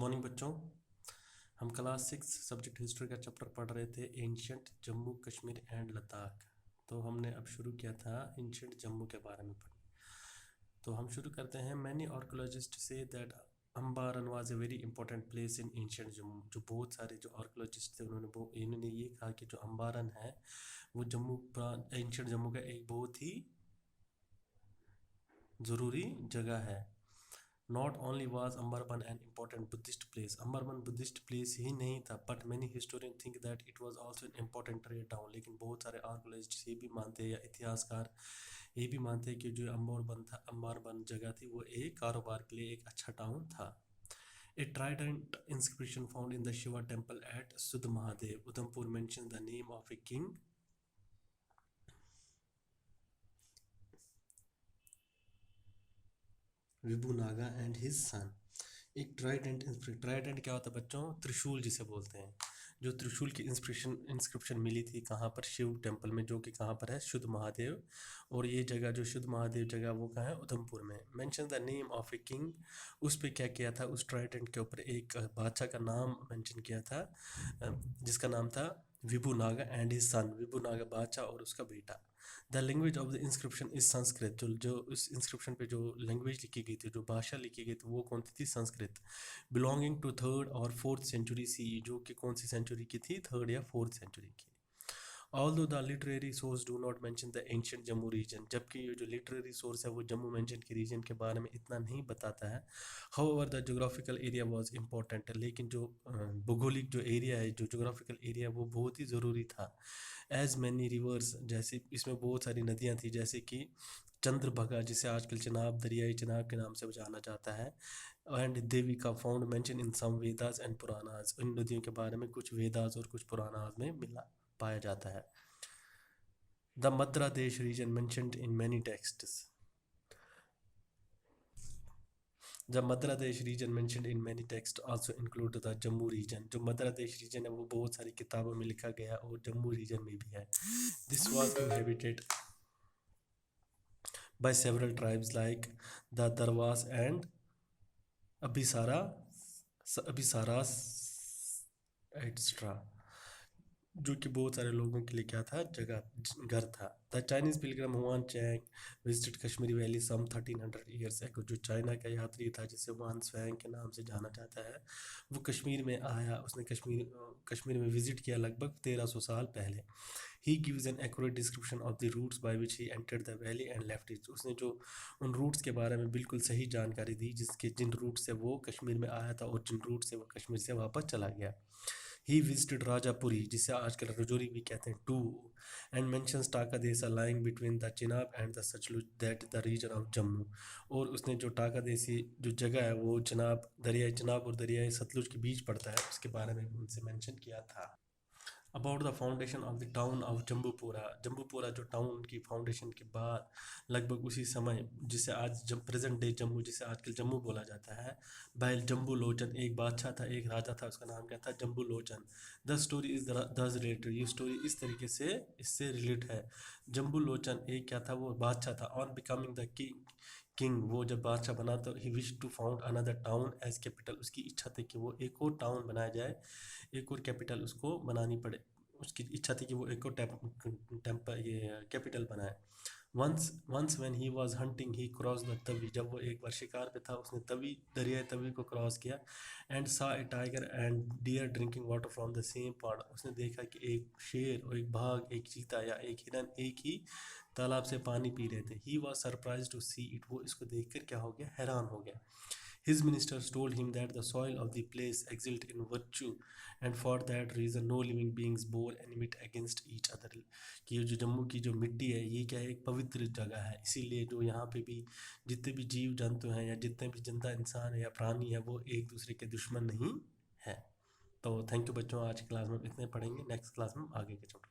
Morning बच्चों। हम class 6 subject history का चैप्टर पढ़ रहे थे एंशियंट जम्मू कश्मीर एंड लद्दाख। तो हमने अब शुरू किया था एंशियंट जम्मू के बारे में पढ़ना। तो हम शुरू करते हैं। Many archaeologist say that Ambaran was a very important place in ancient Jammu. जो बहुत सारे जो आर्कोलॉजिस्ट थे इन्होंने ये कहा कि जो अम्बारन है वो एंशियंट जम्मू का एक बहुत ही ज़रूरी जगह है। Not only was Ambarban an important Buddhist place, Ambarban Buddhist place ही नहीं था, but many historians think that it was also an important trade town। लेकिन बहुत सारे आर्कोलॉजिस्ट ये भी मानते हैं या इतिहासकार ये भी मानते हैं कि जो अम्बारबन जगह थी वो एक कारोबार के लिए एक अच्छा टाउन था। A trident inscription found in the Shiva temple at Sudh Mahadev, Udhampur mentions the name of a king Vibhu Naga and his son. एक ट्राइडेंट क्या होता है बच्चों? त्रिशूल जिसे बोलते हैं। जो त्रिशूल की इंस्क्रिप्शन मिली थी कहाँ पर? शिव टेम्पल में, जो कि कहाँ पर है? शुद्ध महादेव। और ये जगह जो शुद्ध महादेव जगह वो कहाँ है? उधमपुर में। Mention the name of a king, उस पर क्या किया था? उस ट्राइडेंट के ऊपर एक बादशाह का नाम मेंशन किया था जिसका नाम था विभू नागा एंड हिज सन। विभू नागा बादशाह और उसका बेटा। The language of the inscription is Sanskrit. जो उस इंस्क्रिप्शन पे जो लैंग्वेज लिखी गई थी, जो भाषा लिखी गई थी, वो कौन सी थी? संस्कृत। बिलोंगिंग टू 3rd और 4th सेंचुरी सी, जो कि कौन सी सेंचुरी की थी? 3rd या 4th सेंचुरी की। Although the literary source do not mention the ancient Jammu region, जबकि ये जो literary source है वो जम्मू मेंशन के रीजन के बारे में इतना नहीं बताता है। However, the geographical area was important, लेकिन जो भौगोलिक जो एरिया है, जो जोग्राफिकल एरिया वो बहुत ही ज़रूरी था। As many rivers, जैसे इसमें बहुत सारी नदियाँ थी, जैसे कि चंद्रभागा जिसे आजकल चिनाब, दरियाई चिनाब के नाम से जाना जाता है, and Devika found mention in some Vedas and Puranas. इन नदियों के बारे में कुछ वेदास और कुछ पुराणास में मिला पाया जाता है। The Madra Desh region mentioned in many texts. The Madra Desh region mentioned in many text also include the Jammu region. जो मद्रा देश रीजन है वो बहुत सारी किताबों में लिखा गया और जम्मू रीजन में भी है। This was inhabited by several tribes like the Darwas and Abisaras etc. जो कि बहुत सारे लोगों के लिए क्या था? घर था। The Chinese pilgrim Hiuen Tsang visited Kashmiri valley some 1300 years ago. जो चाइना का यात्री था जिसे हुआन स्वैंग के नाम से जाना जाता है, वो कश्मीर में आया। उसने कश्मीर में विजिट किया लगभग 1300 साल पहले। He gives an accurate description of the routes by which he entered the valley and left it। उसने जो उन रूट्स के बारे में बिल्कुल सही जानकारी दी जिन रूट से वो कश्मीर में आया था और जिन रूट से वो कश्मीर से वापस चला गया। He visited राजापुरी, जिसे आजकल रजौरी भी कहते हैं, टू, and mentions टाका देसा lying between the Chenab and the Sutlej that the region of Jammu. और उसने जो टाका देसी जो जगह है वो दरियाई चिनाब और दरियाई सतलुज के बीच पड़ता है, उसके बारे में उनसे मेंशन किया था। About the foundation of the town of Jambupura जो टाउन की फाउंडेशन के बाद लगभग उसी समय, जिसे आज जब प्रेजेंट डे जम्मू, जिसे आजकल जम्मू बोला जाता है, बैल जम्बू लोचन, एक बादशाह था, एक राजा था, उसका नाम क्या था? Jambu Lochan. The story is दस रिलेटेड, ये स्टोरी इस तरीके से इससे रिलेट है। जम्बू लोचन एक क्या था? वो बादशाह था। ऑन बिकमिंग द किंग, वो जब बादशाह बना तो he wish to found another town as capital. उसकी इच्छा थी कि वो एक और टाउन बनाया जाए, एक और कैपिटल उसको बनानी पड़े। उसकी इच्छा थी कि वो एक और कैपिटल बनाए। Once when he was hunting he cross the Tawi, जब वो एक बार शिकार पे था उसने दरियाई तवी को क्रॉस किया। And saw a tiger and deer drinking water from the same pond, उसने देखा कि एक शेर और एक बाघ, एक चीता या एक हिरन एक ही तालाब से पानी पी रहे थे। He was surprised to see it, वो इसको देखकर क्या हो गया? हैरान हो गया। His ministers told him that the soil of the place exult in virtue and for that reason no living beings bore enmity against each other। कि ये जो जम्मू की जो मिट्टी है ये क्या है? एक पवित्र जगह है, इसीलिए जो यहाँ पे भी जितने भी जीव जंतु हैं या जितने भी जिंदा इंसान है या प्राणी है वो एक दूसरे के दुश्मन नहीं है। तो थैंक यू बच्चों, आज की क्लास में इतने पढ़ेंगे, नेक्स्ट क्लास में आगे के चैप्टर